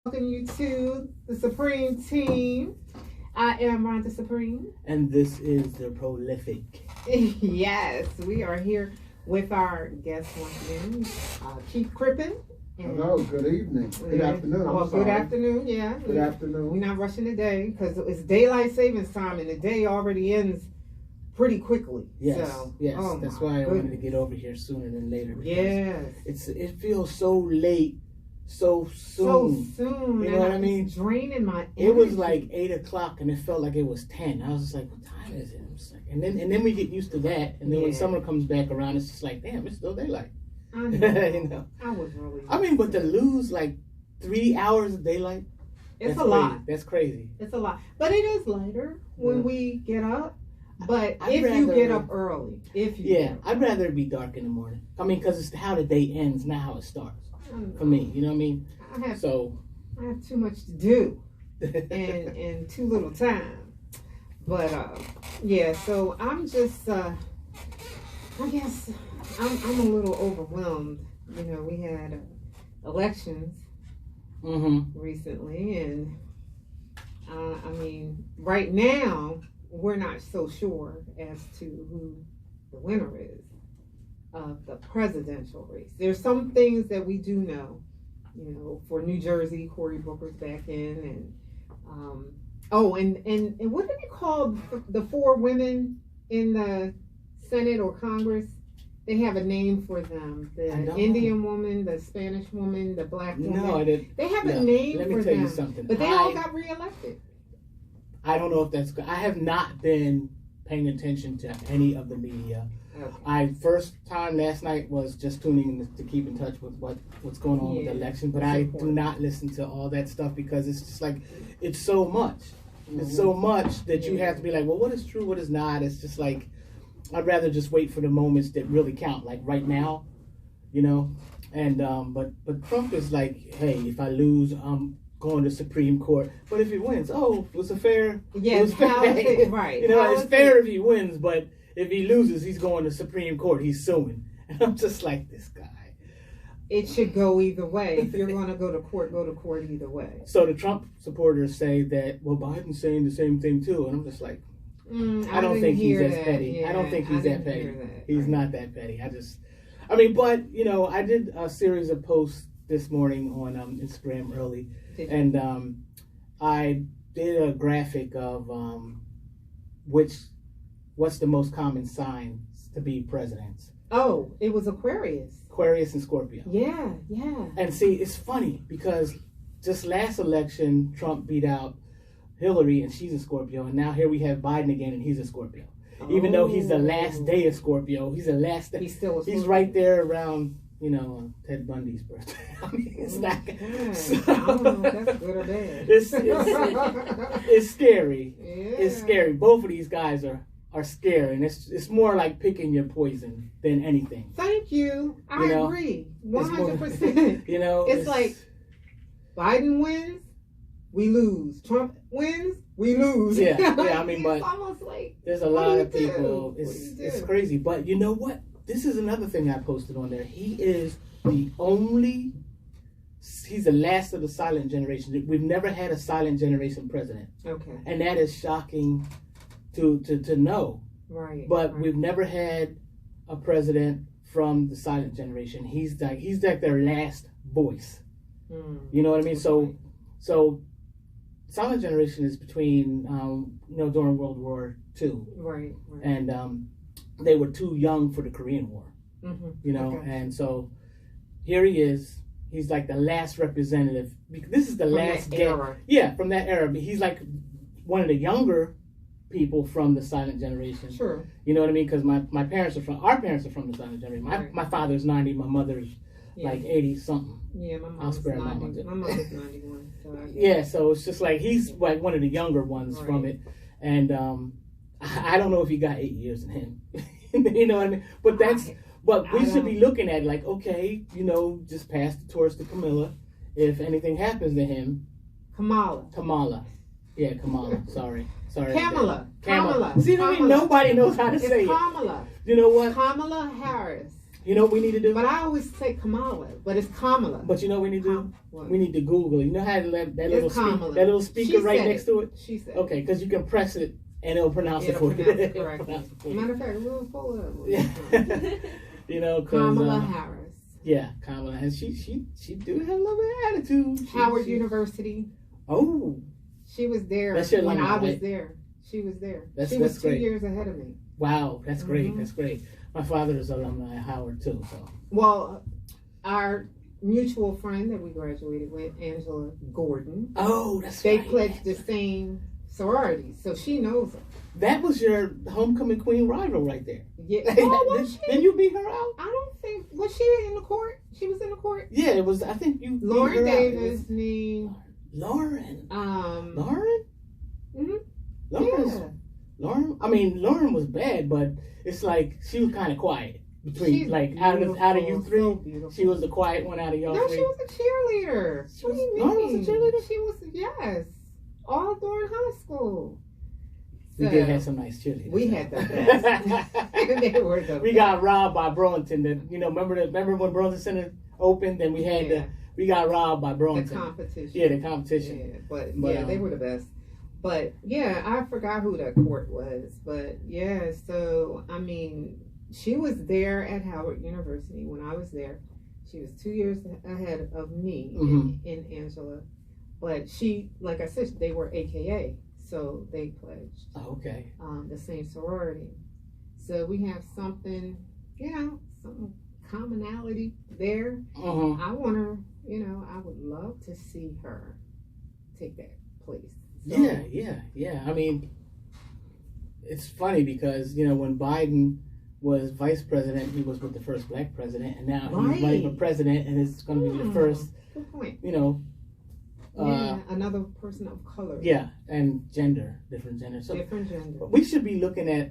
Welcome you to the Supreme Team. I am Rhonda Supreme. And this is the Prolific. Yes, we are here with our guest once again, Chief Crippen. Hello, good evening. Good afternoon. Good afternoon, yeah. Good afternoon. We're not rushing the day because it's daylight savings time and the day already ends pretty quickly. Yes, so, yes. oh That's why I wanted to get over here sooner than later. Yes. It feels so late, so soon. So soon. You know what I mean? It's draining my energy. It was like 8 o'clock and it felt like it was 10. I was just like, what time is it? Just like, and then we get used to that. And then when summer comes back around, it's just like, damn, it's still daylight. I know. You know? I was really. But to lose like 3 hours of daylight, it's a lot. That's crazy. It's a lot. But it is later when we get up. But I'd if you get up early, I'd rather it be dark in the morning. Because it's how the day ends, not how it starts. For me, you know what I mean? I have too much to do and too little time. But so I'm just I guess I'm a little overwhelmed. You know, we had elections recently, and right now we're not so sure as to who the winner is of the presidential race. There's some things that we do know. You know, for New Jersey, Cory Booker's back in, and and what do they call the 4 women in the Senate or Congress? They have a name for them. The Indian woman, the Spanish woman, the black woman. No, I didn't. They have a name for them. Let me tell you something. But they all got reelected. I don't know if that's good. I have not been paying attention to any of the media. Okay. First time last night was just tuning in to keep in touch with what's going on with the election. But I do not listen to all that stuff because it's just like, it's so much. It's so much that you have to be like, well, what is true, what is not? It's just like, I'd rather just wait for the moments that really count, like right now, you know. And but Trump is like, hey, if I lose, I'm going to Supreme Court. But if he wins, it was a fair. Yeah, right. You know, it's fair if he wins, but if he loses, he's going to Supreme Court. He's suing, and I'm just like, this guy. It should go either way. If you're going to go to court either way. So the Trump supporters say that, well, Biden's saying the same thing too, and I'm just like. I don't think he's as petty. I don't think he's that petty. He's not that petty. But, you know, I did a series of posts this morning on Instagram early. And I did a graphic of what's the most common sign to be presidents. Oh, it was Aquarius. Aquarius and Scorpio. Yeah. And see, it's funny because just last election, Trump beat out Hillary, and she's a Scorpio, and now here we have Biden again, and he's a Scorpio. Even though he's the last day of Scorpio, he's still he's right there around, you know, Ted Bundy's birthday. It's not. I don't know if that's good or bad. It's scary. Yeah. It's scary. Both of these guys are scary, and it's more like picking your poison than anything. Thank you. I agree, 100%. You know, it's like Biden wins. We lose. Trump wins. We lose. Yeah. But it's almost like there's a lot of people. It's crazy. But you know what? This is another thing I posted on there. He is the only. He's the last of the silent generation. We've never had a silent generation president. Okay. And that is shocking to know. Right. But we've never had a president from the silent generation. He's like their last voice. You know what I mean? So. Silent generation is between, during World War II. Right. And they were too young for the Korean War. You know, and so here he is. He's like the last representative. This is the last era. Yeah, from that era. But he's like one of the younger people from the silent generation. Sure. You know what I mean? Because our parents are from the silent generation. My father's 90, my mother's like 80 something. Yeah, my mom's 90. My mother's 91. So it's just like he's like one of the younger ones from it, and I don't know if he got 8 years in him. You know what I mean? But we should be looking at like, okay, you know, just pass the torch to Camilla. If anything happens to him, Kamala. Yeah, Kamala. Sorry. Kamala. See, nobody knows how to say Kamala. it. You know what? Kamala Harris. You know what we need to do? But I always say Kamala, but it's Kamala. But you know what we need to do? What? We need to Google it. You know how that Kamala. little speaker right next to it? She said okay, because you can press it and it'll pronounce it for you. Correctly. Matter of fact, we'll pull it up. You know, Kamala Harris. Yeah, Kamala, and she do have a little bit of attitude. Howard University. Oh, she was there when I was there. She was there. She was 2 years ahead of me. Wow, that's great. That's great. My father is alumni at Howard too. So, well, our mutual friend that we graduated with, Angela Gordon. Oh, that's they right. pledged the same sorority, so she knows her. That was your homecoming queen rival right there. Yeah. Oh, was she? Didn't you beat her out? I don't think. Was she in the court? She was in the court. Yeah, it was. I think you. Lauren Davis. Lauren. Lauren. Mm-hmm. Yeah. Lauren was bad, but it's like she was kind of quiet between out of you three. So she was the quiet one out of y'all. No, three. she was a cheerleader. What do you mean? Lauren was a cheerleader. She was, yes, all during high school. We did have some nice cheerleaders. We had the best. They were the we got robbed by Burlington. Remember when Burlington Center opened? Then we had we got robbed by Burlington. The competition. Yeah, the competition. Yeah, but they were the best. But yeah, I forgot who that court was. But yeah, so I mean, she was there at Howard University when I was there. She was 2 years ahead of me in Angela. But she, like I said, they were AKA, so they pledged. Oh, okay. The same sorority. So we have something, some commonality there. I want her, I would love to see her take that place. So, yeah. I mean, it's funny because, when Biden was vice president, he was with the first black president, and now he's running for president, and it's going to be the first, good point. Another person of color. Yeah, and different gender. So, different gender. But we should be looking at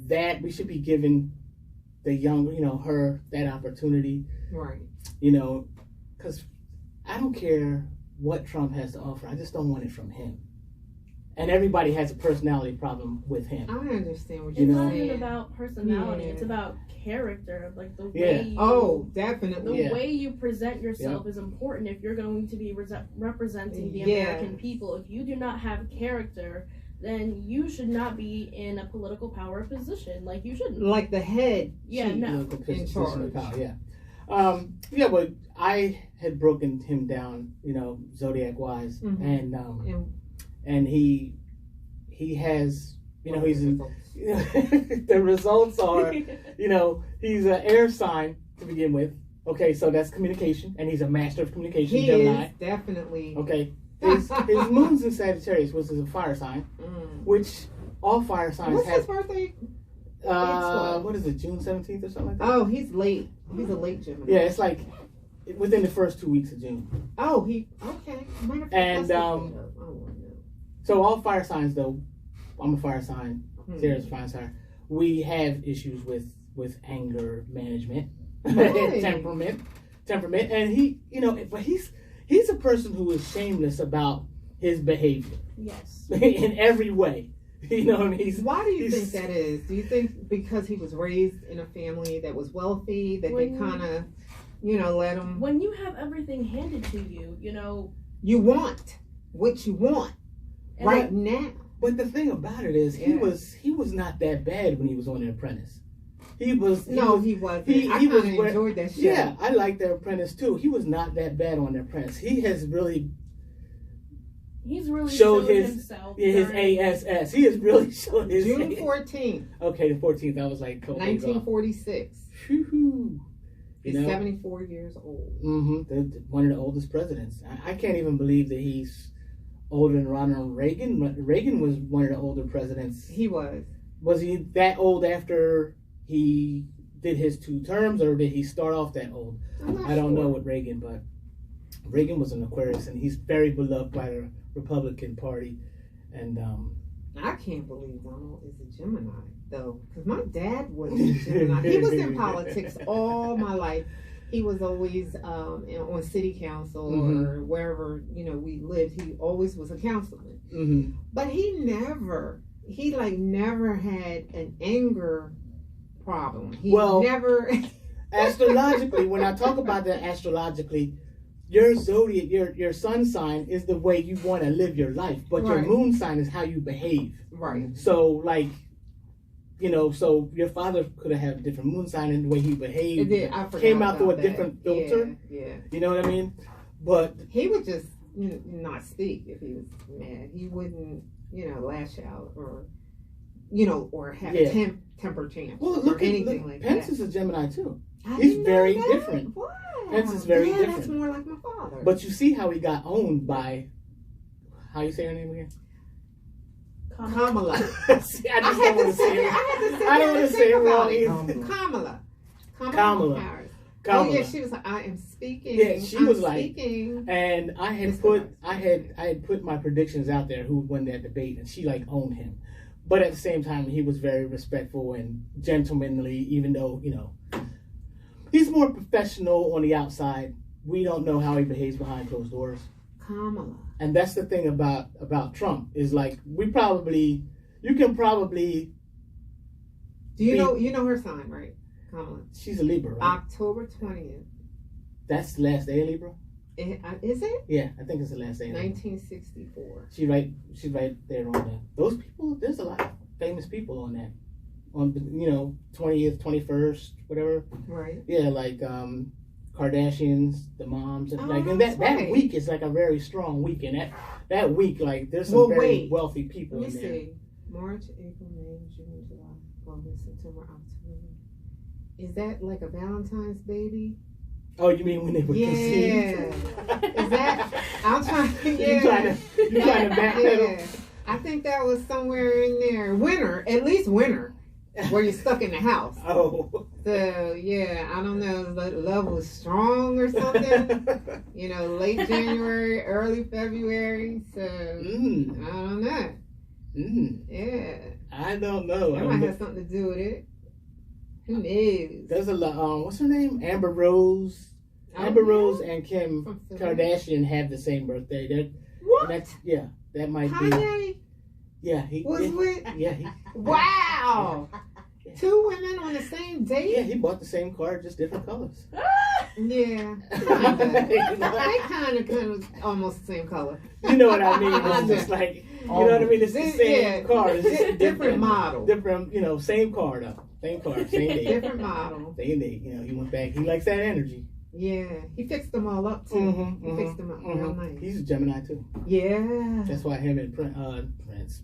that. We should be giving the young, her that opportunity. Right. Because I don't care what Trump has to offer. I just don't want it from him. And everybody has a personality problem with him. I understand what you're saying. It's not even about personality. Yeah. It's about character. Like the way definitely. The way you present yourself is important if you're going to be representing the American people. If you do not have character, then you should not be in a political power position. Like you shouldn't. Like the head. Yeah, no. In charge. Power, but I had broken him down, zodiac wise, and he has, he's the results are, he's an air sign to begin with. Okay, so that's communication, and he's a master of communication. He Gemini. Is definitely. Okay, his moon's in Sagittarius, which is a fire sign, which all fire signs What's have. His birthday? What is it, June 17th or something like that? Oh, he's late. He's a late Gemini. Yeah, it's like within the first 2 weeks of June. Oh, okay. And so all fire signs, though, I'm a fire sign. Sarah's a fire sign. We have issues with anger management, temperament, and he, but he's a person who is shameless about his behavior. Yes. In every way. Why do you think that is? Do you think because he was raised in a family that was wealthy, that they kind of, let him... When you have everything handed to you, You want what you want now. But the thing about it is, he was not that bad when he was on The Apprentice. He wasn't. I kind of enjoyed that show. Yeah, I like The Apprentice too. He was not that bad on The Apprentice. He's really showed himself. His ASS. He has really shown his June 14th. Okay, the 14th. I was like 1946. He's 74 years old. One of the oldest presidents. I can't even believe that he's older than Ronald Reagan. Reagan was one of the older presidents. He was. Was he that old after he did his 2 terms, or did he start off that old? I don't know with Reagan, but Reagan was an Aquarius, and he's very beloved by the Republican Party. And I can't believe Donald is a Gemini, though, because my dad was a Gemini. He was in politics all my life. He was always on city council or wherever we lived. He always was a councilman, but he never had an anger problem. He never. Astrologically, when I talk about that astrologically, your zodiac, your sun sign is the way you want to live your life, but your moon sign is how you behave. Right. So, like, you know, so your father could have had a different moon sign and the way he behaved came out through a different filter. Yeah. You know what I mean? But he would just not speak if he was mad. He wouldn't, lash out or, or have a temper tantrum or anything like Pence that. is a Gemini too. He's very different. Wow. Pence is very different. That's more like my father. But you see how he got owned by, how you say her name again? Kamala. See, I just don't want to say it. I don't want to say it wrong either. Kamala Harris. Oh yeah, she was like, I am speaking. Yeah, she was like, speaking. And I had put my predictions out there who would win that debate, and she like owned him. But at the same time, he was very respectful and gentlemanly, even though, he's more professional on the outside. We don't know how he behaves behind closed doors. Kamala. And that's the thing about Trump is like you can probably. Do you know her sign, right? Kamala. She's a Libra, right? October 20th. That's the last day of Libra? Is it? Yeah, I think it's the last day. 1964. She's right there on that. Those people, there's a lot of famous people on that. On 20th, 21st, whatever. Right. Yeah, like Kardashians, the moms, and and that week is like a very strong week, and that week like there's some very wealthy people in there. Let me see. March, April, May, June, July, August, September, October. Is that like a Valentine's baby? Oh, you mean when they were conceived? Is that? I'm trying. You trying to backpedal? Yeah. I think that was somewhere in there. Winter, at least winter, where you're stuck in the house. Oh. So yeah, I don't know. Love was strong or something. Late January, early February. So I don't know. Yeah. I don't know. That might have something to do with it. Who knows? There's a lot. What's her name? Amber Rose. Amber Rose and Kim Kardashian have the same birthday. What? That might Kanye? be. Yeah, he was with. Yeah. Wow. Two women on the same date? Yeah, he bought the same car, just different colors. Yeah. They kind of almost the same color. You know what I mean? It's just like, you know what I mean? It's the same car. It's just different model. Different, same car though. Same car, same day. Different model. Same day. He went back. He likes that energy. Yeah. He fixed them all up too. He fixed them up real nice. He's a Gemini too. Yeah. That's why him and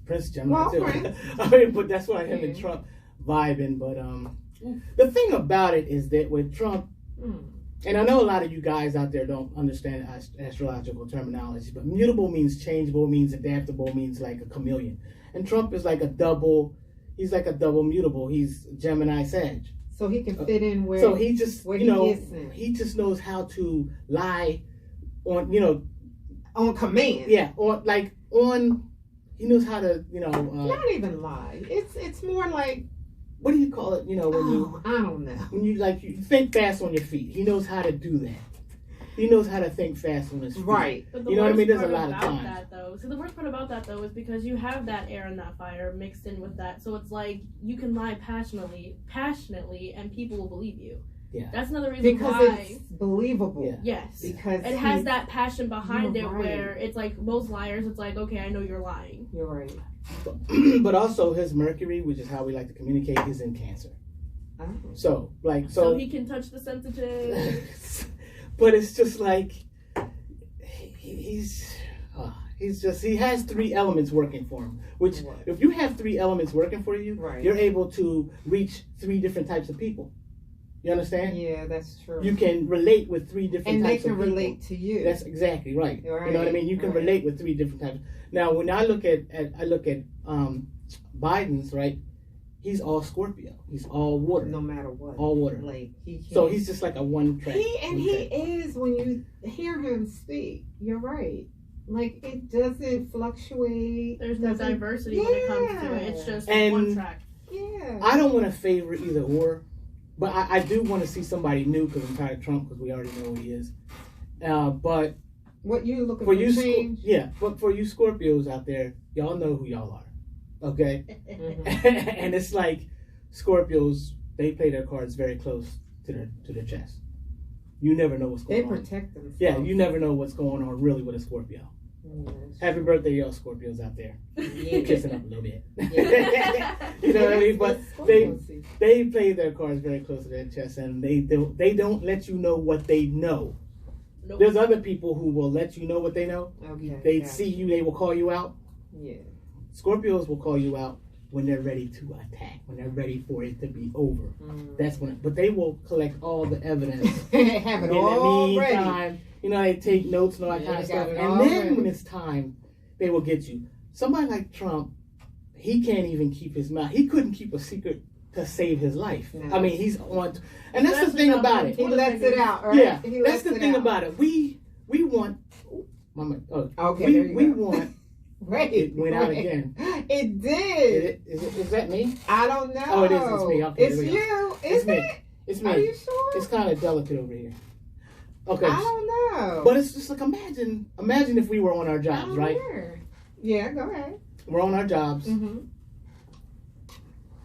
Prince Gemini too. Prince. I mean, but that's why him and Trump vibing. But the thing about it is that with Trump, and I know a lot of you guys out there don't understand astrological terminology, but mutable means changeable, means adaptable, means like a chameleon. And Trump is like a double. He's like a double mutable. He's Gemini Sag. So he can fit in where. So he just, he just knows how to lie on, on command. Yeah, he knows how to, not even lie. It's more like. What do you call it? When I don't know. When you think fast on your feet. He knows how to do that. He knows how to think fast on his feet. Right. But you know what I mean? There's a lot of times. So the worst part about that, though, is because you have that air and that fire mixed in with that. So it's like you can lie passionately, and people will believe you. Yeah. That's another reason why it's believable. Yeah. Yes. Because it has that passion behind it, right. Where it's like most liars. It's like, okay, I know you're lying. You're right. But also his Mercury, which is how we like to communicate, is in Cancer. Oh. So he can touch the sensitive. But it's just like he has three elements working for him. Which, if you have three elements working for you, you're able to reach three different types of people. You understand? Yeah, that's true. You can relate with three different types of people. And they can relate to you. That's exactly right. You know what I mean? You can relate with three different types. Now, when I look at Biden's, right? He's all Scorpio. He's all water. No matter what. All water. Like so he's just like a one track. He is, when you hear him speak, you're right. Like, it doesn't fluctuate. There's no diversity when it comes to it. It's just one track. Yeah. I don't want to favor either or, but I do want to see somebody new because I'm tired of Trump because we already know who he is. But what you looking for change? But for you Scorpios out there, y'all know who y'all are. Okay? And it's like Scorpios, they play their cards very close to their chest. You never know what's going They on. protect themselves. Yeah, you never know what's going on really with a Scorpio. Happy birthday, y'all Scorpios out there. Yeah. Kissing up a little bit. Yeah. You know what I mean? But they they play their cards very close to their chest, and they don't let you know what they know. Nope. There's other people who will let you know what they know. Okay. They see you, they will call you out. Yeah. Scorpios will call you out when they're ready to attack, when they're ready for it to be over. That's when. But they will collect all the evidence. Have it in all the ready. meantime, you know, they take notes and all that Yeah, kind of they got stuff. it And all then ready. when it's time, they will get you. Somebody like Trump, he can't even keep his mouth. He couldn't keep a secret to save his life. No. I mean, he's on. And that's the thing about it. He lets it out, right? Yeah, He that's lets the it thing out. about it. We want. Mama, Okay, there you we go. want. Wait, It went out wait. again. It did. Is that me? I don't know. Oh, it is. It's me. Okay, It's there we go. you. It's Is me. it? It's Are me. you sure? It's kind of delicate over here. Okay. I don't know. But it's just like imagine if we were on our jobs, right? Yeah, go ahead. We're on our jobs. Mm-hmm.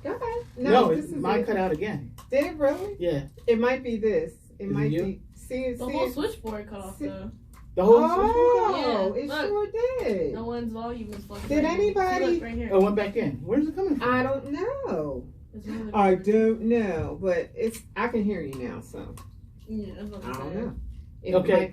Go ahead. No, this is mine it. cut out again. Did it really? Yeah. It might be this. It Is it might you? be. See, The see whole it? switchboard cut off though. The whole Oh, Yeah, it look. sure did. No one's volume is fucking. Did right. anybody- See, look, right here. Oh, it went back in. Where's it coming from? I don't know. It's one of the- I don't know, but it's. I can hear you now, so Yeah, that's what I'm I don't saying. know. It Okay. might be